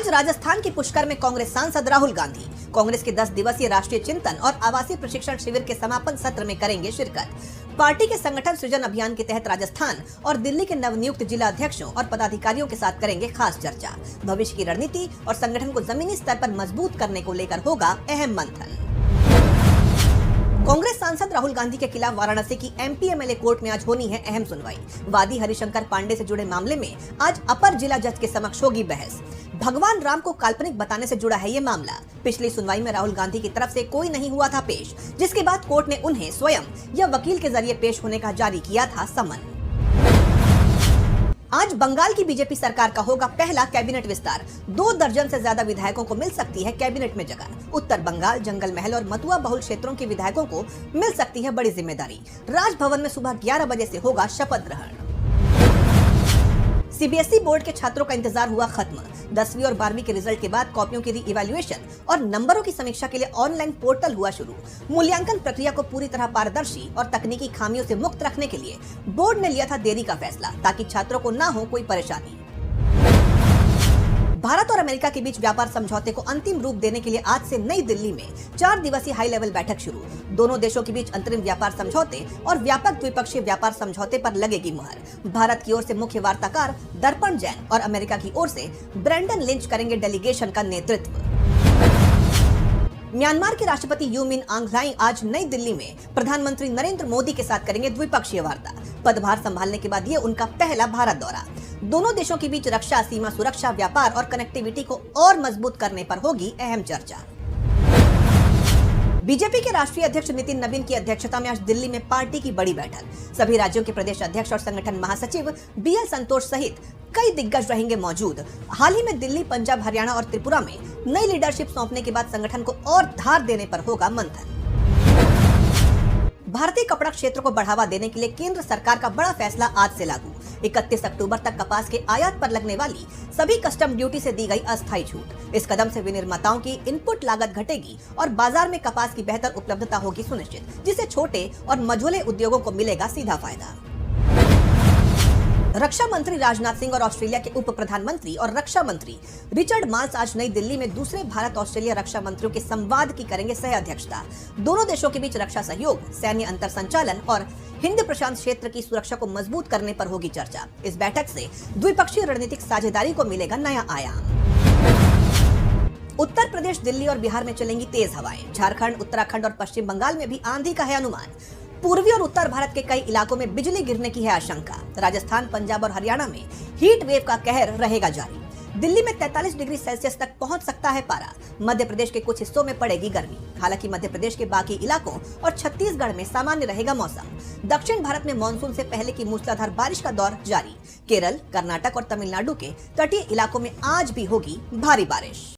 आज राजस्थान के पुष्कर में कांग्रेस सांसद राहुल गांधी कांग्रेस के 10 दिवसीय राष्ट्रीय चिंतन और आवासीय प्रशिक्षण शिविर के समापन सत्र में करेंगे शिरकत। पार्टी के संगठन सृजन अभियान के तहत राजस्थान और दिल्ली के नवनियुक्त जिला अध्यक्षों और पदाधिकारियों के साथ करेंगे खास चर्चा। भविष्य की रणनीति और संगठन को जमीनी स्तर पर मजबूत करने को लेकर होगा अहम मंथन। कांग्रेस सांसद राहुल गांधी के खिलाफ वाराणसी की एमपी एमएलए कोर्ट में आज होनी है अहम सुनवाई। वादी हरिशंकर पांडे से जुड़े मामले में आज अपर जिला जज के समक्ष होगी बहस। भगवान राम को काल्पनिक बताने से जुड़ा है ये मामला। पिछली सुनवाई में राहुल गांधी की तरफ से कोई नहीं हुआ था पेश, जिसके बाद कोर्ट ने उन्हें स्वयं या वकील के जरिए पेश होने का जारी किया था समन। आज बंगाल की बीजेपी सरकार का होगा पहला कैबिनेट विस्तार। 2 दर्जन से ज्यादा विधायकों को मिल सकती है कैबिनेट में जगह। उत्तर बंगाल, जंगल महल और मथुआ बहुल क्षेत्रों के विधायकों को मिल सकती है बड़ी जिम्मेदारी। राजभवन में सुबह 11 बजे से होगा शपथ ग्रहण। सीबीएसई बोर्ड के छात्रों का इंतजार हुआ खत्म। 10वीं और 12वीं के रिजल्ट के बाद कॉपियों की री-इवैल्यूएशन और नंबरों की समीक्षा के लिए ऑनलाइन पोर्टल हुआ शुरू। मूल्यांकन प्रक्रिया को पूरी तरह पारदर्शी और तकनीकी खामियों से मुक्त रखने के लिए बोर्ड ने लिया था देरी का फैसला, ताकि छात्रों को न हो कोई परेशानी। भारत और अमेरिका के बीच व्यापार समझौते को अंतिम रूप देने के लिए आज से नई दिल्ली में 4 दिवसीय हाई लेवल बैठक शुरू। दोनों देशों के बीच अंतरिम व्यापार समझौते और व्यापक द्विपक्षीय व्यापार समझौते पर लगेगी मुहर। भारत की ओर से मुख्य वार्ताकार दर्पण जैन और अमेरिका की ओर से ब्रेंडन लिंच करेंगे डेलीगेशन का नेतृत्व। म्यांमार के राष्ट्रपति यू मिन आंग ह्लाइंग आज नई दिल्ली में प्रधानमंत्री नरेंद्र मोदी के साथ करेंगे द्विपक्षीय वार्ता। पदभार संभालने के बाद ये उनका पहला भारत दौरा। दोनों देशों के बीच रक्षा, सीमा सुरक्षा, व्यापार और कनेक्टिविटी को और मजबूत करने पर होगी अहम चर्चा। बीजेपी के राष्ट्रीय अध्यक्ष नितिन नवीन की अध्यक्षता में आज दिल्ली में पार्टी की बड़ी बैठक। सभी राज्यों के प्रदेश अध्यक्ष और संगठन महासचिव बीएल संतोष सहित कई दिग्गज रहेंगे मौजूद। हाल ही में दिल्ली, पंजाब, हरियाणा और त्रिपुरा में नई लीडरशिप सौंपने के बाद संगठन को और धार देने पर होगा मंथन। भारतीय कपड़ा क्षेत्र को बढ़ावा देने के लिए केंद्र सरकार का बड़ा फैसला आज से लागू। 31 अक्टूबर तक कपास के आयात पर लगने वाली सभी कस्टम ड्यूटी से दी गई अस्थायी छूट। इस कदम से विनिर्माताओं की इनपुट लागत घटेगी और बाजार में कपास की बेहतर उपलब्धता होगी सुनिश्चित, जिससे छोटे और मझोले उद्योगों को मिलेगा सीधा फायदा। रक्षा मंत्री राजनाथ सिंह और ऑस्ट्रेलिया के उप प्रधानमंत्री और रक्षा मंत्री रिचर्ड मार्स आज नई दिल्ली में दूसरे भारत ऑस्ट्रेलिया रक्षा मंत्रियों के संवाद की करेंगे सह अध्यक्षता। दोनों देशों के बीच रक्षा सहयोग, सैन्य अंतर संचालन और हिंद प्रशांत क्षेत्र की सुरक्षा को मजबूत करने पर होगी चर्चा। इस बैठक से द्विपक्षीय रणनीतिक साझेदारी को मिलेगा नया आयाम। उत्तर प्रदेश, दिल्ली और बिहार में चलेंगी तेज हवाएं। झारखंड, उत्तराखंड और पश्चिम बंगाल में भी आंधी का है अनुमान। पूर्वी और उत्तर भारत के कई इलाकों में बिजली गिरने की है आशंका। राजस्थान, पंजाब और हरियाणा में हीट वेव का कहर रहेगा जारी। दिल्ली में 43 डिग्री सेल्सियस तक पहुंच सकता है पारा। मध्य प्रदेश के कुछ हिस्सों में पड़ेगी गर्मी। हालांकि मध्य प्रदेश के बाकी इलाकों और छत्तीसगढ़ में सामान्य रहेगा मौसम। दक्षिण भारत में मानसून से पहले की मूसलाधार बारिश का दौर जारी। केरल, कर्नाटक और तमिलनाडु के तटीय इलाकों में आज भी होगी भारी बारिश।